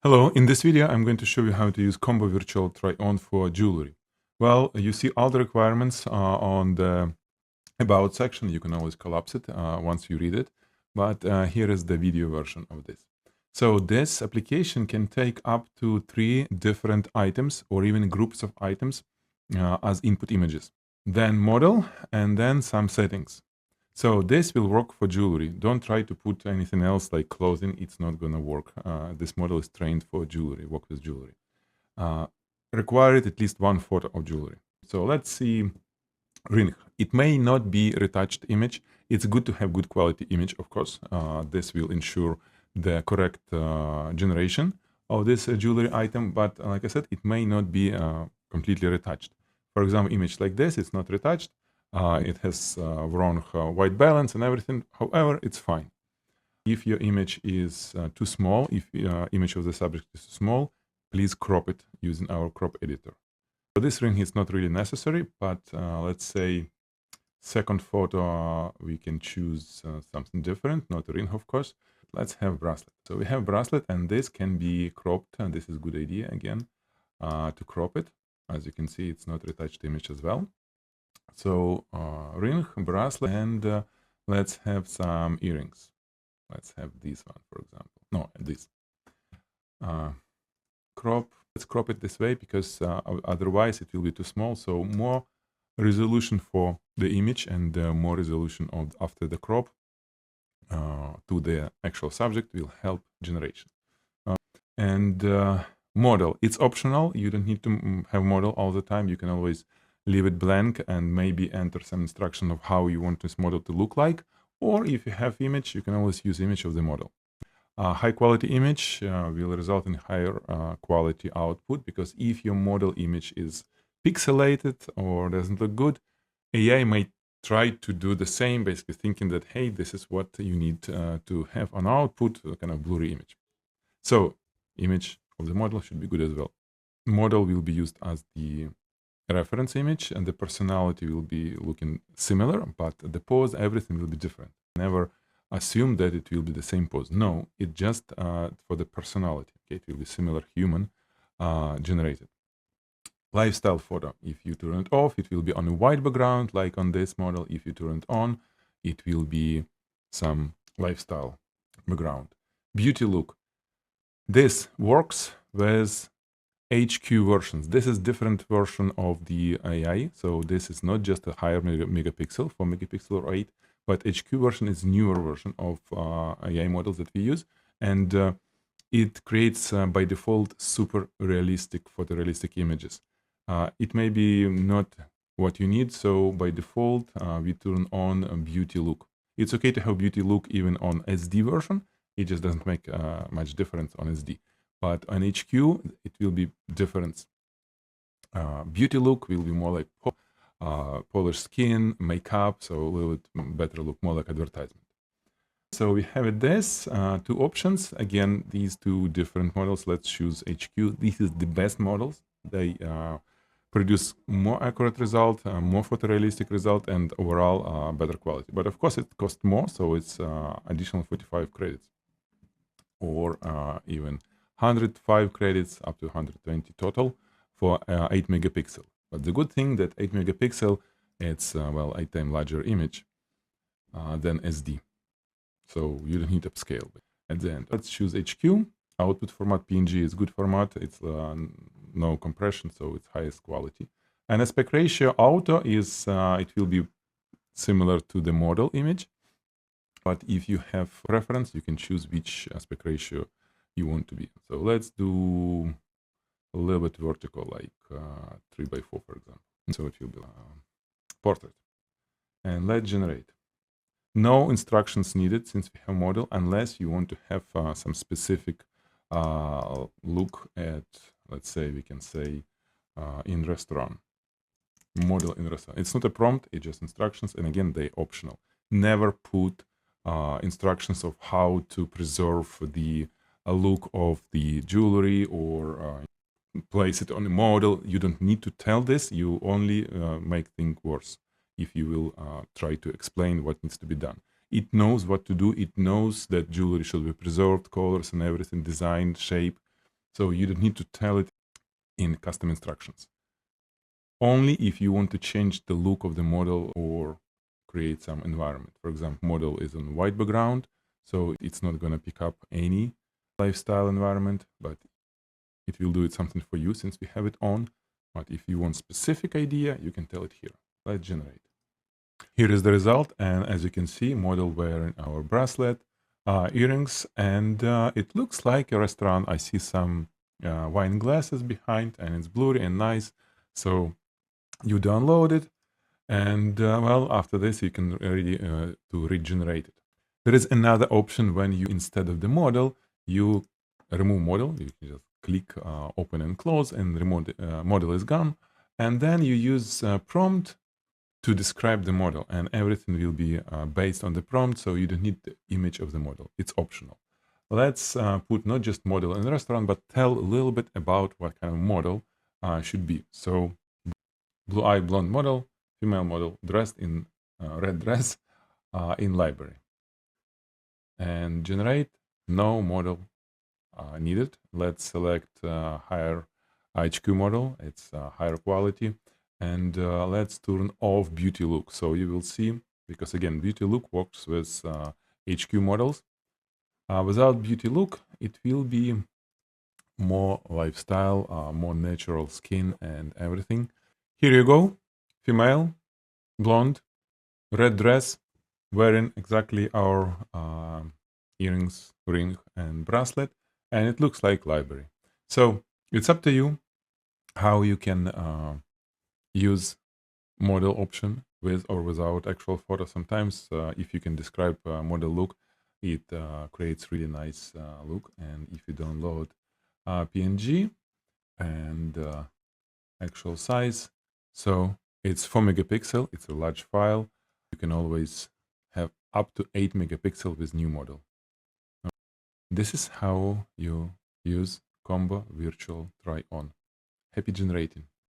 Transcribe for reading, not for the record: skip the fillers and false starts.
Hello, in this video I'm going to show you how to use combo virtual try-on for jewelry. Well, you see all the requirements on the about section. You can always collapse it once you read it, but here is the video version of this. So this application can take up to 3 different items or even groups of items as input images, then model, and then some settings. So this will work for jewelry. Don't try to put anything else like clothing. It's not going to work. This model is trained for jewelry, work with jewelry. Required at least one photo of jewelry. So let's see ring. It may not be retouched image. It's good to have good quality image, of course. This will ensure the correct generation of this jewelry item. But like I said, it may not be completely retouched. For example, image like this, it's not retouched. It has wrong white balance and everything. However, it's fine. If your image is too small, if image of the subject is too small, please crop it using our crop editor. So this ring is not really necessary, but let's say second photo, we can choose something different, not a ring, of course. Let's have bracelet. So we have bracelet, and this can be cropped, and this is a good idea, again, to crop it. As you can see, it's not retouched image as well. So ring, bracelet, and let's have some earrings. Let's have this one, for example. No, this. Crop. Let's crop it this way because otherwise it will be too small. So more resolution for the image and more resolution after the crop to the actual subject will help generation. And model. It's optional. You don't need to have model all the time. You can always leave it blank and maybe enter some instruction of how you want this model to look like. Or if you have image, you can always use image of the model. High quality image will result in higher quality output, because if your model image is pixelated or doesn't look good, AI might try to do the same, basically thinking that, hey, this is what you need to have on output, a kind of blurry image. So image of the model should be good as well. Model will be used as the reference image, and the personality will be looking similar, but the pose, everything will be different. Never assume that it will be the same pose. No, it just for the personality. Okay, it will be similar human generated. Lifestyle photo. If you turn it off, it will be on a white background, like on this model. If you turn it on, it will be some lifestyle background. Beauty look. This works with HQ versions. This is different version of the AI. So this is not just a higher megapixel, 4 megapixel or 8, but HQ version is newer version of AI models that we use. And it creates by default super realistic, photorealistic images. It may be not what you need. So by default, we turn on a beauty look. It's okay to have beauty look even on SD version. It just doesn't make much difference on SD. But on HQ, it will be different. Beauty look will be more like polished skin, makeup, so a little bit better look, more like advertisement. So we have it this, two options. Again, these two different models. Let's choose HQ. This is the best models. They produce more accurate result, more photorealistic result, and overall better quality. But of course, it costs more, so it's additional 45 credits, or even 105 credits up to 120 total for 8 megapixel. But the good thing that 8 megapixel, it's well, 8 times larger image than SD. So you don't need upscale. At the end, let's choose HQ. Output format PNG is good format. It's no compression, so it's highest quality. And aspect ratio auto is it will be similar to the model image. But if you have preference, you can choose which aspect ratio you want to be. So let's do a little bit vertical, like 3:4, for example. So it will be portrait. And let's generate. No instructions needed since we have model, unless you want to have some specific look at, let's say, we can say in restaurant. Model in restaurant. It's not a prompt, it's just instructions. And again, they're optional. Never put instructions of how to preserve the look of the jewelry or place it on a model. You don't need to tell this. You only make things worse if you will try to explain what needs to be done. It knows what to do. It knows that jewelry should be preserved, colors and everything, design, shape. So you don't need to tell it in custom instructions. Only if you want to change the look of the model or create some environment. For example, model is on white background, so it's not going to pick up any lifestyle environment, but it will do it something for you since we have it on. But if you want specific idea, you can tell it here. Let's generate. Here is the result, and as you can see, model wearing our bracelet, earrings, and it looks like a restaurant. I see some wine glasses behind, and it's blurry and nice. So you download it, and well, after this you can ready to regenerate it. There is another option when you, instead of the model, you remove model. You can just click open and close, and the model is gone. And then you use prompt to describe the model, and everything will be based on the prompt, so you don't need the image of the model. It's optional. Let's put not just model in the restaurant, but tell a little bit about what kind of model should be. So blue-eyed blonde model, female model, dressed in red dress in library. And generate, no model needed. Let's select higher HQ model, it's higher quality. And let's turn off beauty look. So you will see, because again, beauty look works with HQ models. Without beauty look, it will be more lifestyle, more natural skin and everything. Here you go, female, blonde, red dress, wearing exactly our earrings, ring, and bracelet, and it looks like library. So it's up to you how you can use model option with or without actual photo. Sometimes if you can describe model look, it creates really nice look. And if you download PNG and actual size, so it's 4 megapixel, it's a large file. You can always have up to 8 megapixel with new model. This is how you use Combo Virtual Try On. Happy generating.